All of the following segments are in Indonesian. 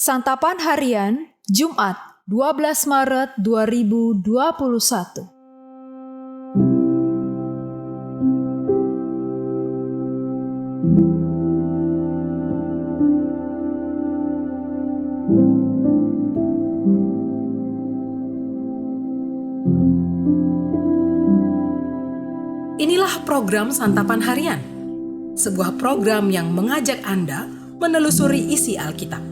Santapan Harian, Jumat, 12 Maret 2021. Inilah program Santapan Harian, sebuah program yang mengajak Anda menelusuri isi Alkitab,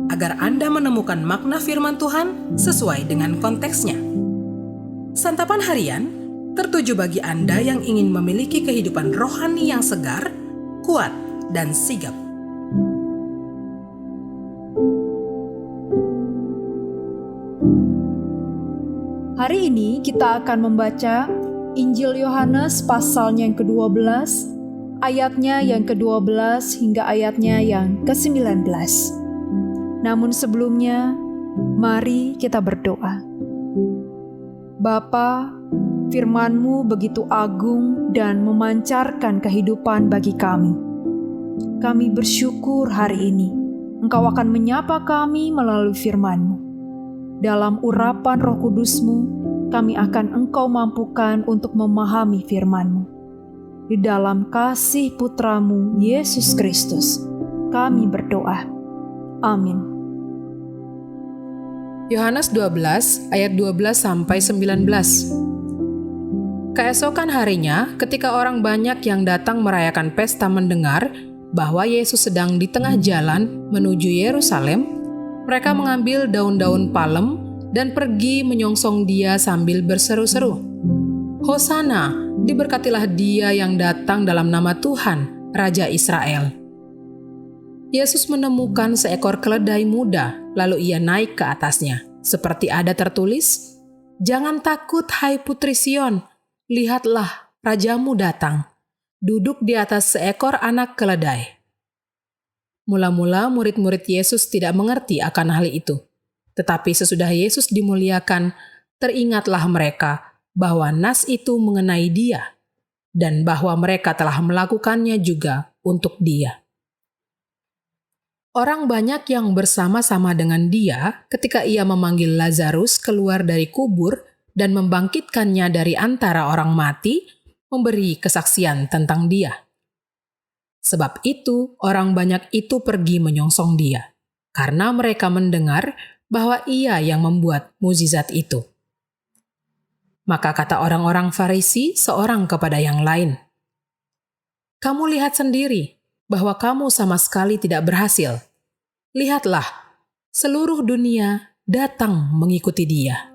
agar Anda menemukan makna firman Tuhan sesuai dengan konteksnya. Santapan Harian tertuju bagi Anda yang ingin memiliki kehidupan rohani yang segar, kuat, dan sigap. Hari ini kita akan membaca Injil Yohanes pasalnya yang ke-12, ayatnya yang ke-12 hingga ayatnya yang ke-19. Namun sebelumnya, mari kita berdoa. Bapa, firman-Mu begitu agung dan memancarkan kehidupan bagi kami. Kami bersyukur hari ini Engkau akan menyapa kami melalui firman-Mu. Dalam urapan Roh Kudus-Mu, kami akan Engkau mampukan untuk memahami firman-Mu. Di dalam kasih Putra-Mu, Yesus Kristus, kami berdoa. Amin. Yohanes 12 ayat 12-19. Keesokan harinya, ketika orang banyak yang datang merayakan pesta mendengar bahwa Yesus sedang di tengah jalan menuju Yerusalem, mereka mengambil daun-daun palem dan pergi menyongsong Dia sambil berseru-seru, "Hosana, diberkatilah Dia yang datang dalam nama Tuhan, Raja Israel." Yesus menemukan seekor keledai muda, lalu Ia naik ke atasnya. Seperti ada tertulis, "Jangan takut, hai Putri Sion, lihatlah Rajamu datang, duduk di atas seekor anak keledai." Mula-mula murid-murid Yesus tidak mengerti akan hal itu. Tetapi sesudah Yesus dimuliakan, teringatlah mereka bahwa nas itu mengenai Dia, dan bahwa mereka telah melakukannya juga untuk Dia. Orang banyak yang bersama-sama dengan Dia ketika Ia memanggil Lazarus keluar dari kubur dan membangkitkannya dari antara orang mati, memberi kesaksian tentang Dia. Sebab itu, orang banyak itu pergi menyongsong Dia, karena mereka mendengar bahwa Ia yang membuat mukjizat itu. Maka kata orang-orang Farisi seorang kepada yang lain, "Kamu lihat sendiri bahwa kamu sama sekali tidak berhasil. Lihatlah, seluruh dunia datang mengikuti Dia."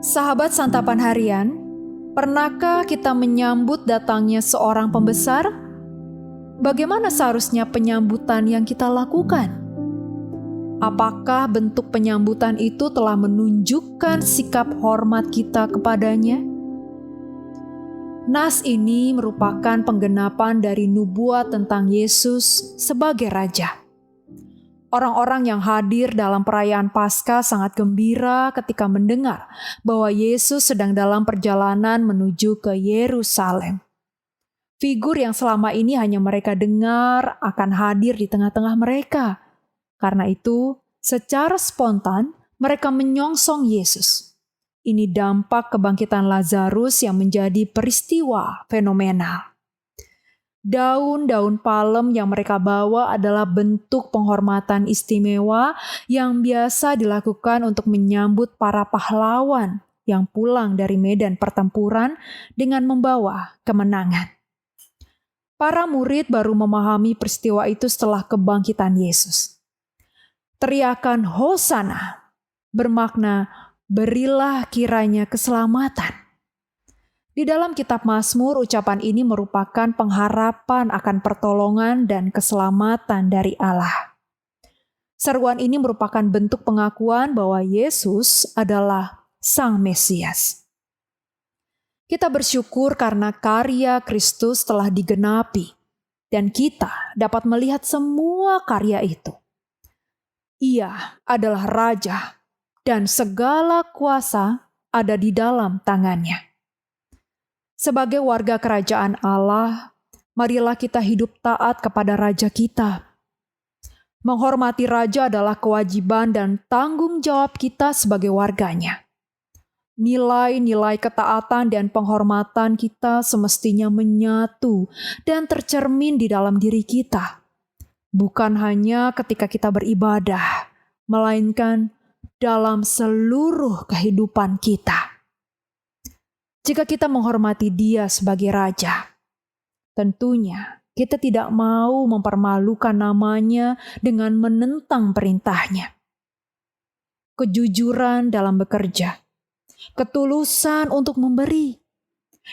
Sahabat Santapan Harian, pernahkah kita menyambut datangnya seorang pembesar? Bagaimana seharusnya penyambutan yang kita lakukan? Apakah bentuk penyambutan itu telah menunjukkan sikap hormat kita kepadanya? Nas ini merupakan penggenapan dari nubuat tentang Yesus sebagai Raja. Orang-orang yang hadir dalam perayaan Paskah sangat gembira ketika mendengar bahwa Yesus sedang dalam perjalanan menuju ke Yerusalem. Figur yang selama ini hanya mereka dengar akan hadir di tengah-tengah mereka. Karena itu, secara spontan mereka menyongsong Yesus. Ini dampak kebangkitan Lazarus yang menjadi peristiwa fenomenal. Daun-daun palem yang mereka bawa adalah bentuk penghormatan istimewa yang biasa dilakukan untuk menyambut para pahlawan yang pulang dari medan pertempuran dengan membawa kemenangan. Para murid baru memahami peristiwa itu setelah kebangkitan Yesus. Teriakan Hosana bermakna berilah kiranya keselamatan. Di dalam kitab Mazmur, ucapan ini merupakan pengharapan akan pertolongan dan keselamatan dari Allah. Seruan ini merupakan bentuk pengakuan bahwa Yesus adalah Sang Mesias. Kita bersyukur karena karya Kristus telah digenapi. dan kita dapat melihat semua karya itu. Ia adalah Raja, dan segala kuasa ada di dalam tangannya. Sebagai warga kerajaan Allah, marilah kita hidup taat kepada Raja kita. Menghormati Raja adalah kewajiban dan tanggung jawab kita sebagai warganya. Nilai-nilai ketaatan dan penghormatan kita semestinya menyatu dan tercermin di dalam diri kita. Bukan hanya ketika kita beribadah, melainkan dalam seluruh kehidupan kita. Jika kita menghormati Dia sebagai Raja, tentunya kita tidak mau mempermalukan namanya dengan menentang perintahnya. Kejujuran dalam bekerja, ketulusan untuk memberi,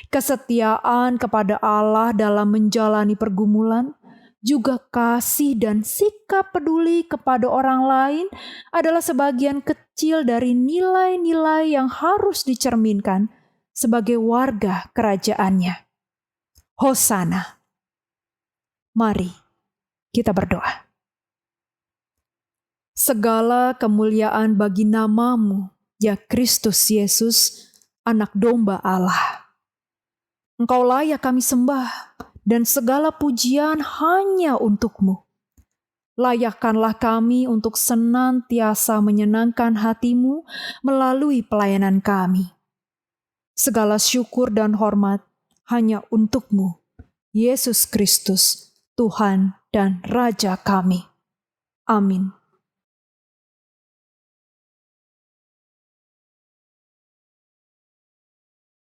kesetiaan kepada Allah dalam menjalani pergumulan, juga kasih dan sikap peduli kepada orang lain adalah sebagian kecil dari nilai-nilai yang harus dicerminkan sebagai warga kerajaannya. Hosana. Mari kita berdoa. Segala kemuliaan bagi nama-Mu, ya Kristus Yesus, Anak Domba Allah. Engkau layak kami sembah, dan segala pujian hanya untuk-Mu. Layakkanlah kami untuk senantiasa menyenangkan hati-Mu melalui pelayanan kami. Segala syukur dan hormat hanya untuk-Mu, Yesus Kristus, Tuhan dan Raja kami. Amin.